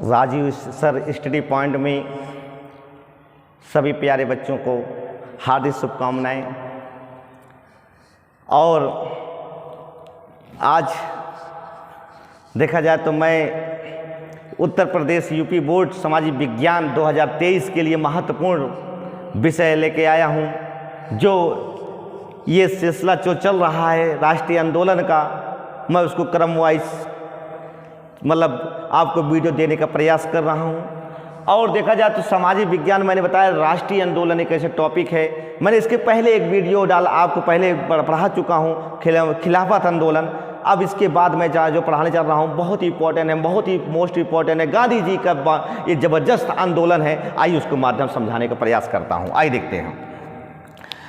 Rajiv sir study point में सभी प्यारे बच्चों को हार्दिक शुभकामनाएं। और आज देखा जाए तो मैं उत्तर प्रदेश यूपी बोर्ड सामाजिक विज्ञान 2023 के लिए महत्वपूर्ण विषय लेके आया हूं। जो ये सिलसिला जो चल रहा है राष्ट्रीय आंदोलन का, मैं उसको क्रम वाइज मतलब आपको वीडियो देने का प्रयास कर रहा हूं। और देखा जाए तो सामाजिक विज्ञान मैंने बताया राष्ट्रीय आंदोलन एक ऐसे टॉपिक है। मैंने इसके पहले एक वीडियो डाला, आपको पहले पढ़ा चुका हूं खिलाफत आंदोलन। अब इसके बाद मैं जो पढ़ाने जा रहा हूं बहुत ही इंपॉर्टेंट है, बहुत ही मोस्ट इंपॉर्टेंट है। गांधी जी का ये ज़बरदस्त आंदोलन है। आइए उसको माध्यम समझाने का प्रयास करता हूं। आइए देखते हैं।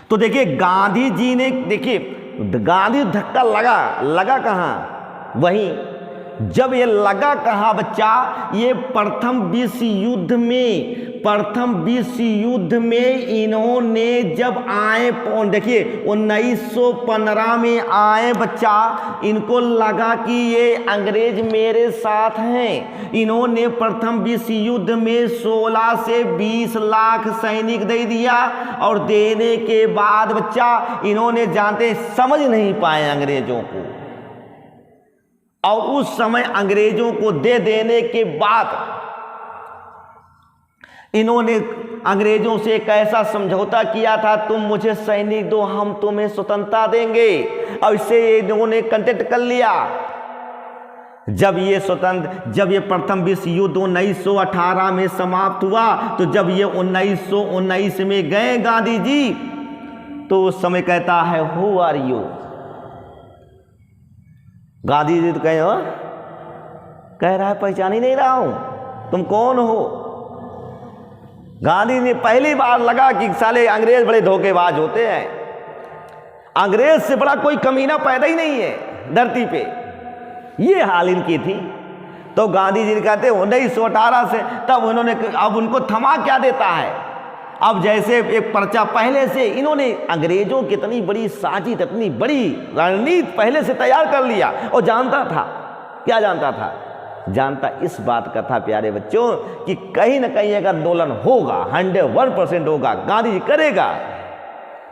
तो देखिए गांधी जी ने, देखिए गांधी धक्का लगा कहाँ, वहीं जब ये लगा कहाँ बच्चा, ये प्रथम विश्व युद्ध में इन्होंने जब आए, देखिए 1915 में आए बच्चा, इनको लगा कि ये अंग्रेज मेरे साथ हैं। इन्होंने प्रथम विश्व युद्ध में 16 से 20 लाख सैनिक दे दिया। और देने के बाद बच्चा इन्होंने जानते समझ नहीं पाए अंग्रेजों को। और उस समय अंग्रेजों को दे देने के बाद इन्होंने अंग्रेजों से एक ऐसा समझौता किया था, तुम मुझे सैनिक दो, हम तुम्हें स्वतंत्रता देंगे। और इससे इन्होंने कंटेक्ट कर लिया। जब ये प्रथम विश्व युद्ध 1918 में समाप्त हुआ, तो जब ये 1919 में गए गांधी जी, तो उस समय कहता है who are you. Gandhi ji तो कह रहा है पहचान ही नहीं रहा हूं, तुम कौन हो। गांधी ने पहली बार लगा कि साले अंग्रेज बड़े धोखेबाज होते हैं, अंग्रेज से बड़ा कोई कमीना पैदा ही नहीं है धरती पे। ये हाल इनकी थी। तो गांधी जी ने कहते 1918 से, तब उन्होंने, अब उनको थमा क्या देता है। अब जैसे एक पर्चा पहले से इन्होंने अंग्रेजों की इतनी बड़ी साजिश, इतनी बड़ी रणनीति पहले से तैयार कर लिया। और जानता था, क्या जानता था, जानता इस बात का था प्यारे बच्चों कि कहीं ना कहीं एक आंदोलन होगा, 101% होगा, गांधी जी करेगा।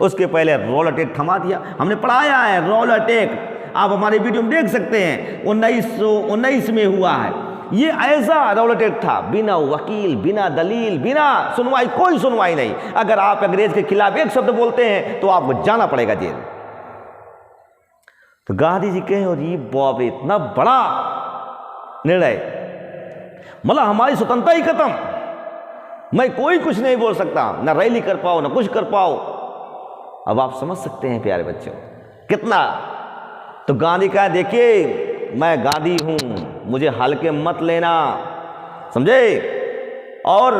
उसके पहले रोल अटैक थमा दिया। हमने पढ़ाया है रोल अटैक, आप हमारे वीडियो में देख सकते हैं, 1919 में हुआ है। ये ऐसा रोल अटैक था, बिना वकील, बिना दलील, बिना सुनवाई, कोई सुनवाई नहीं। अगर आप अंग्रेज के खिलाफ एक शब्द बोलते हैं तो आपको जाना पड़ेगा जेल। तो गांधी जी कहे, और ये बाप रे इतना बड़ा निर्णय, मतलब हमारी स्वतंत्रता ही खत्म, मैं कोई कुछ नहीं बोल सकता, ना रैली कर पाओ, ना कुछ कर पाओ। अब आप समझ सकते हैं प्यारे बच्चों कितना। तो गांधी कहा, देखिए मैं गांधी हूं, मुझे हल्के मत लेना, समझे। और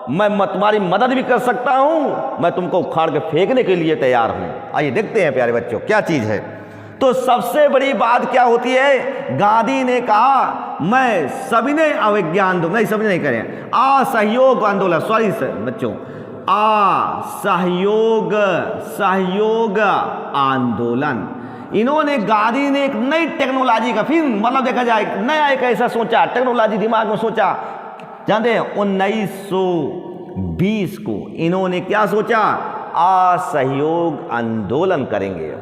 मैं तुम्हारी मदद भी कर सकता हूं, मैं तुमको उखाड़ के फेंकने के लिए तैयार हूं। आइए देखते हैं प्यारे बच्चों क्या चीज है। तो सबसे बड़ी बात क्या होती है, गांधी ने कहा मैं सभी ने अविज्ञान दो, नहीं सभी नहीं करें, असहयोग आंदोलन, सॉरी बच्चों, असहयोग आंदोलन। इन्होंने, गांधी ने एक नई टेक्नोलॉजी का, फिर मतलब देखा जाए नया एक ऐसा सोचा, टेक्नोलॉजी दिमाग में सोचा। जानते हैं 1920 को इन्होंने क्या सोचा, असहयोग आंदोलन करेंगे।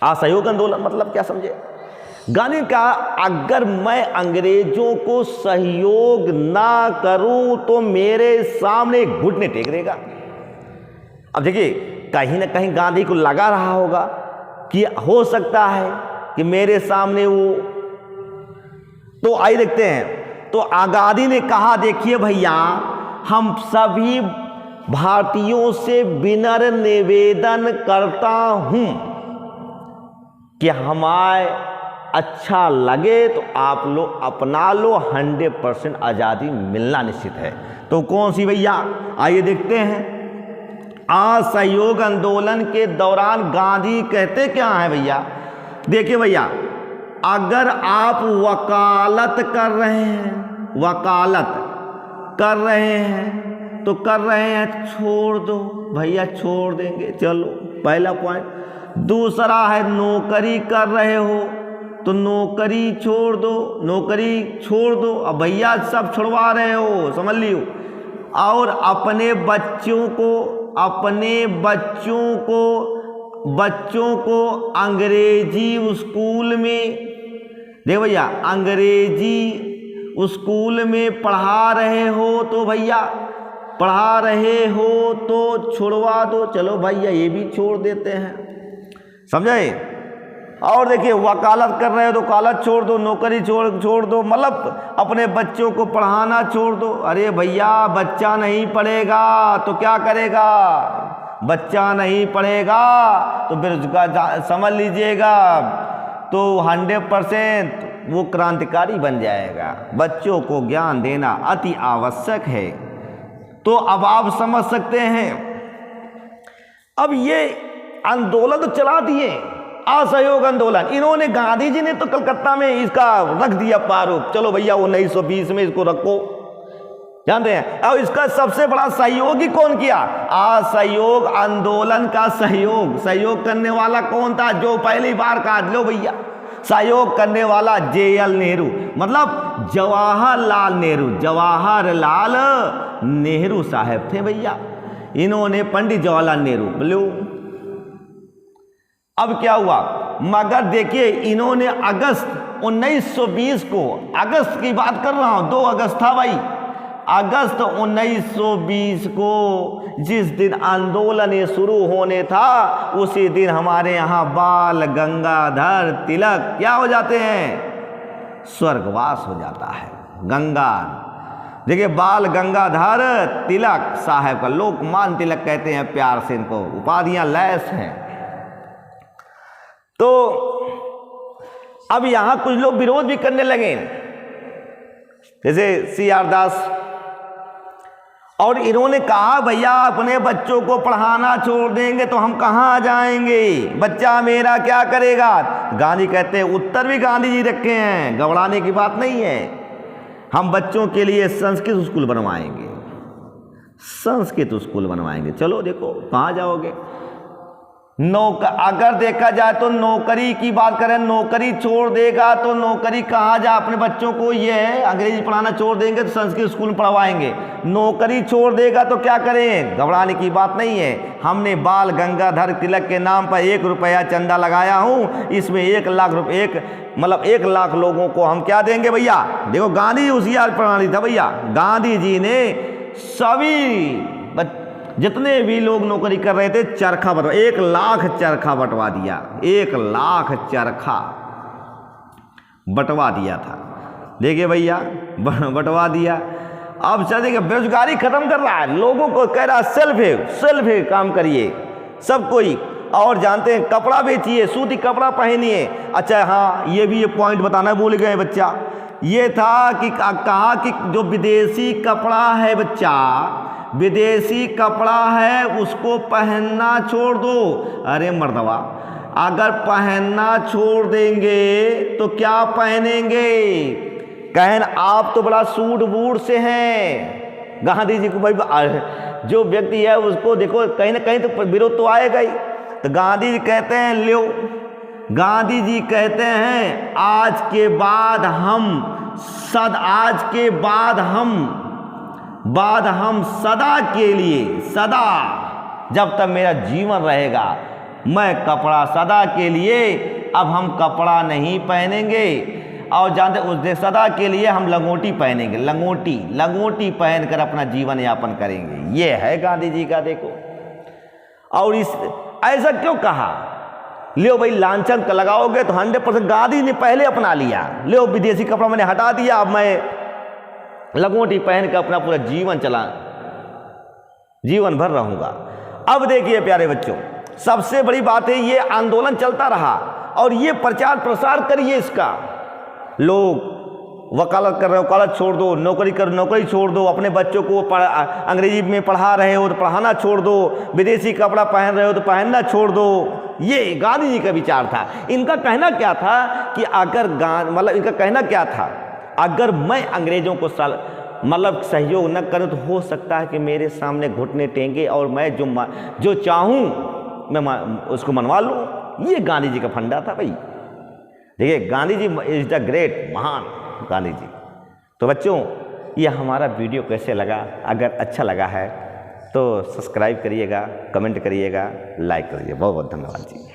असहयोग आंदोलन मतलब क्या समझे। गांधी ने कहा अगर मैं अंग्रेजों को सहयोग ना करूं तो मेरे सामने घुटने टेक देगा। अब देखिए कहीं ना कहीं गांधी को लगा रहा होगा कि हो सकता है कि मेरे सामने वो, तो आइए देखते हैं। तो गांधी ने कहा देखिए भैया, हम सभी भारतीयों से विनम्र निवेदन करता हूं कि हमारे अच्छा लगे तो आप लोग अपना लो, 100% आज़ादी मिलना निश्चित है। तो कौन सी भैया, आइए देखते हैं। असहयोग आंदोलन के दौरान गांधी कहते क्या है भैया, देखिए भैया, अगर आप वकालत कर रहे हैं छोड़ दो भैया, छोड़ देंगे, चलो पहला पॉइंट। दूसरा है नौकरी कर रहे हो तो नौकरी छोड़ दो, नौकरी छोड़ दो। अब भैया सब छुड़वा रहे हो, समझ लियो। और अपने बच्चों को अंग्रेजी स्कूल में, देखो भैया, अंग्रेजी स्कूल में पढ़ा रहे हो तो भैया, पढ़ा रहे हो तो छुड़वा दो। चलो भैया ये भी छोड़ देते हैं, समझे। और देखिए, वकालत कर रहे हो तो वकालत छोड़ दो, नौकरी छोड़ दो, मतलब अपने बच्चों को पढ़ाना छोड़ दो। अरे भैया, बच्चा नहीं पढ़ेगा तो क्या करेगा? बच्चा नहीं पढ़ेगा तो बेरोजगार, समझ लीजिएगा, तो 100% वो क्रांतिकारी बन जाएगा। बच्चों को ज्ञान देना अति आवश्यक है। तो अब आप समझ सकते हैं, अब ये आंदोलन तो चला दिए, असहयोग आंदोलन। इन्होंने, गांधी जी ने तो कलकत्ता में इसका रख दिया प्रारूप, चलो भैया 1920 में इसको रखो, जानते हैं। और इसका सबसे बड़ा सहयोगी कौन किया? असहयोग आंदोलन का सहयोग करने वाला कौन था? जो पहली बार कहा, लो भैया, सहयोग करने वाला JL नेहरू, मतलब जवाहरलाल नेहरू साहब थे भैया। इन्होंने पंडित जवाहरलाल नेहरू, बोलो। अब क्या हुआ? मगर देखिए, इन्होंने अगस्त 1920 को, अगस्त की बात कर रहा हूं, 2 अगस्त था भाई, अगस्त 1920 को जिस दिन आंदोलन ये शुरू होने था, उसी दिन हमारे यहाँ बाल गंगाधर तिलक क्या हो जाते हैं? स्वर्गवास हो जाता है। गंगा, देखिए, बाल गंगाधर तिलक साहब का, लोकमान्य तिलक कहते हैं प्यार से, इनको उपाधियां लैस हैं। तो अब यहां कुछ लोग विरोध भी करने लगे, जैसे CR दास, और इन्होंने कहा भैया अपने बच्चों को पढ़ाना छोड़ देंगे तो हम कहाँ जाएंगे, बच्चा मेरा क्या करेगा? गांधी कहते हैं, उत्तर भी गांधी जी रखे हैं, घबराने की बात नहीं है, हम बच्चों के लिए संस्कृत स्कूल बनवाएंगे, संस्कृत स्कूल बनवाएंगे। चलो देखो कहाँ जाओगे। अगर देखा जाए तो नौकरी की बात करें, नौकरी छोड़ देगा तो नौकरी कहाँ जा? अपने बच्चों को ये है, अंग्रेजी पढ़ाना छोड़ देंगे तो संस्कृत स्कूल में पढ़वाएंगे। नौकरी छोड़ देगा तो क्या करें? घबराने की बात नहीं है। हमने बाल गंगाधर तिलक के नाम पर 1 रुपया चंदा लगाया हूँ, इसमें 1 लाख रुपये, मतलब 1 लाख लोगों को हम क्या देंगे भैया? देखो, गांधी होशियार प्रणाली था भैया। गांधी जी ने सभी जितने भी लोग नौकरी कर रहे थे चरखा बंटवा, 1 लाख चरखा बंटवा दिया, 1 लाख चरखा बंटवा दिया था। देखिए भैया, बंटवा दिया। अब चलिए, बेरोजगारी खत्म कर रहा है, लोगों को कह रहा है सेल्फ काम करिए सब कोई। और जानते हैं, कपड़ा बेचिए, सूती कपड़ा पहनिए। अच्छा हाँ, ये भी ये पॉइंट बताना भूल गए बच्चा, ये था कि कहा कि जो विदेशी कपड़ा है बच्चा, विदेशी कपड़ा है उसको पहनना छोड़ दो। अरे मर्दवा, अगर पहनना छोड़ देंगे तो क्या पहनेंगे? कहन आप तो बड़ा सूट बूट से हैं। गांधी जी को भाई, जो व्यक्ति है उसको देखो कहीं ना कहीं तो विरोध तो आएगा ही। तो गांधी जी कहते हैं, लो, गांधी जी कहते हैं आज के बाद हम सदा के लिए, सदा जब तक मेरा जीवन रहेगा, मैं कपड़ा सदा के लिए, अब हम कपड़ा नहीं पहनेंगे। और जानते उस दिन सदा के लिए हम लंगोटी पहनेंगे, लंगोटी पहनकर अपना जीवन यापन करेंगे। ये है गांधी जी का, देखो। और इस ऐसा क्यों कहा? लो भाई, लांछन लगाओगे तो 100% गांधी ने पहले अपना लिया। लो, विदेशी कपड़ा मैंने हटा दिया, अब मैं लंगोटी पहन कर अपना पूरा जीवन भर रहूंगा। अब देखिए प्यारे बच्चों, सबसे बड़ी बात है, ये आंदोलन चलता रहा और ये प्रचार प्रसार करिए इसका। लोग वकालत कर रहे हो, वकालत छोड़ दो, नौकरी कर, नौकरी छोड़ दो, अपने बच्चों को अंग्रेजी में पढ़ा रहे हो तो पढ़ाना छोड़ दो, विदेशी कपड़ा पहन रहे हो तो पहनना छोड़ दो। ये गांधी जी का विचार था। इनका कहना क्या था कि अगर इनका कहना क्या था, अगर मैं अंग्रेजों को सहयोग न करूं तो हो सकता है कि मेरे सामने घुटने टेंगे और मैं जो चाहूं मैं उसको मनवा लूं। ये गांधी जी का फंडा था भाई। देखिए Gandhi ji is the great, महान गांधी जी। तो बच्चों ये हमारा वीडियो कैसे लगा? अगर अच्छा लगा है तो सब्सक्राइब करिएगा, कमेंट करिएगा, लाइक करिए। बहुत बहुत धन्यवाद जी।